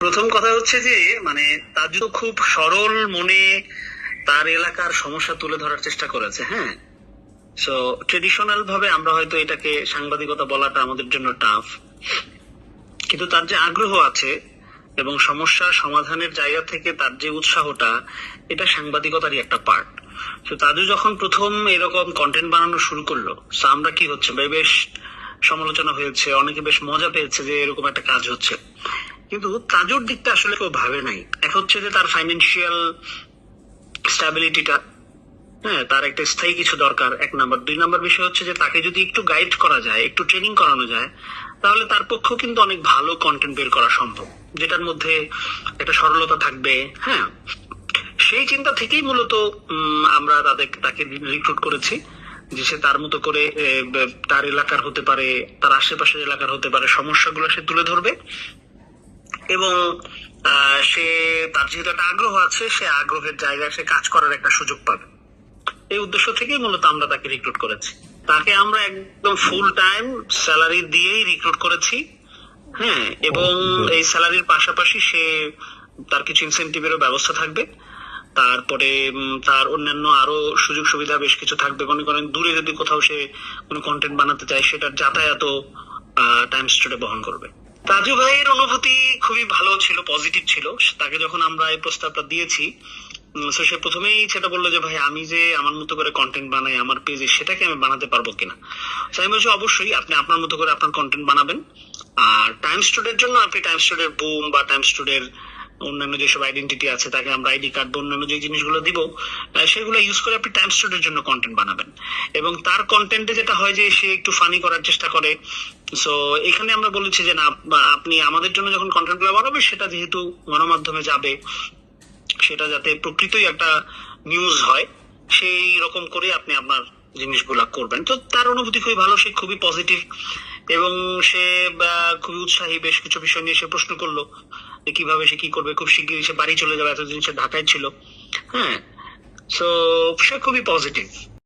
প্রথম কথা হচ্ছে যে মানে তাজু খুব সরল মনে তার এলাকার সমস্যা তুলে ধরার চেষ্টা করেছে। হ্যাঁ, সো ট্রেডিশনাল ভাবে আমরা হয়তো এটাকে সাংবাদিকতা বলাটা আমাদের জন্য টাফ, কিন্তু তার যে আগ্রহ আছে এবং সমস্যা সমাধানের জায়গা থেকে তার যে উৎসাহটা, এটা সাংবাদিকতারই একটা পার্ট। তো তাজু যখন প্রথম এরকম কন্টেন্ট বানানো শুরু করলো, তো আমরা কি হচ্ছে বেশ সমালোচনা হয়েছে, অনেকে বেশ মজা পেয়েছে যে এরকম একটা কাজ হচ্ছে, কিন্তু তাজুর দিকটা আসলে কেউ ভাবে নাই। এক হচ্ছে যে তার ফাইন্যান্সিয়াল স্ট্যাবিলিটিটা, হ্যাঁ, তার একটা স্থায়ী কিছু দরকার, এক নাম্বার। দুই নাম্বার বিষয় হচ্ছে যে তাকে যদি একটু গাইড করা যায়, একটু ট্রেনিং করানো যায়, তাহলে তার পক্ষেও কিন্তু অনেক ভালো কন্টেন্ট বের করা সম্ভব, যেটার মধ্যে একটা সরলতা থাকবে। হ্যাঁ, সেই চিন্তা থেকেই মূলত আমরা তাকে রিক্রুট করেছি, যে সে তার মতো করে তার এলাকার হতে পারে, তার আশেপাশের এলাকার হতে পারে, সমস্যাগুলো সে তুলে ধরবে এবং সে তার যেহেতু একটা আগ্রহ আছে, সে আগ্রহের জায়গায় সে কাজ করার একটা সুযোগ পাবে। এই উদ্দেশ্য থেকেই মূলত আমরা তাকে রিক্রুট করেছি। তাকে আমরা একদম ফুল টাইম স্যালারি দিয়েই রিক্রুট করেছি। হ্যাঁ, এবং এই স্যালারির পাশাপাশি সে তার কিছু ইনসেন্টিভেরও ব্যবস্থা থাকবে। তারপরে তার অন্যান্য আরো সুযোগ সুবিধা বেশ কিছু থাকবে। মনে করেন দূরে যদি কোথাও সে কোনো কন্টেন্ট বানাতে চায়, সেটার যাতায়াতও টাইম স্টুডিও বহন করবে। তাজু ভাইয়ের অনুভূতি খুবই ভালো ছিল, পজিটিভ ছিল। তাকে যখন আমরা এই প্রস্তাবটা দিয়েছি, সে প্রথমেই সেটা বললো যে ভাই, আমি যে আমার মতো করে কন্টেন্ট বানাই আমার পেজে, সেটাকে আমি বানাতে পারবো কিনা। আমি বলছি অবশ্যই আপনি আপনার মতো করে আপনার কন্টেন্ট বানাবেন, আর টাইম স্টুডিওর জন্য আপনি টাইম স্টুডিওর বুম বা টাইম স্টুডিওর অন্যান্য যেসব আইডেন্টিটি আছে, তাকে আমরা আইডি কার্ড বা অন্যান্য যে জিনিসগুলো দিব, সেগুলো ইউজ করে আপনি টাইম স্টুডিওর জন্য কন্টেন্ট বানাবেন। এবং তার কন্টেন্টে যেটা হয় যে সে একটু ফানি করার চেষ্টা করে। সো এখানে আমরা বলেছি যে না, আপনি আমাদের জন্য যখন কন্টেন্ট গুলো বানাবে, সেটা যেহেতু গণমাধ্যমে যাবে, সেটা যাতে প্রকৃতই একটা নিউজ হয়, সেই রকম করে আপনি আপনার জিনিসগুলা করবেন। তো তার অনুভূতি খুবই ভালো, সে খুবই পজিটিভ এবং সে খুবই উৎসাহী। বেশ কিছু বিষয় নিয়ে সে প্রশ্ন করলো যে কিভাবে সে কি করবে, খুব শিগগিরই সে বাড়ি চলে যাবে, এতদিন সে ঢাকায় ছিল। হ্যাঁ, সো সে খুবই পজিটিভ।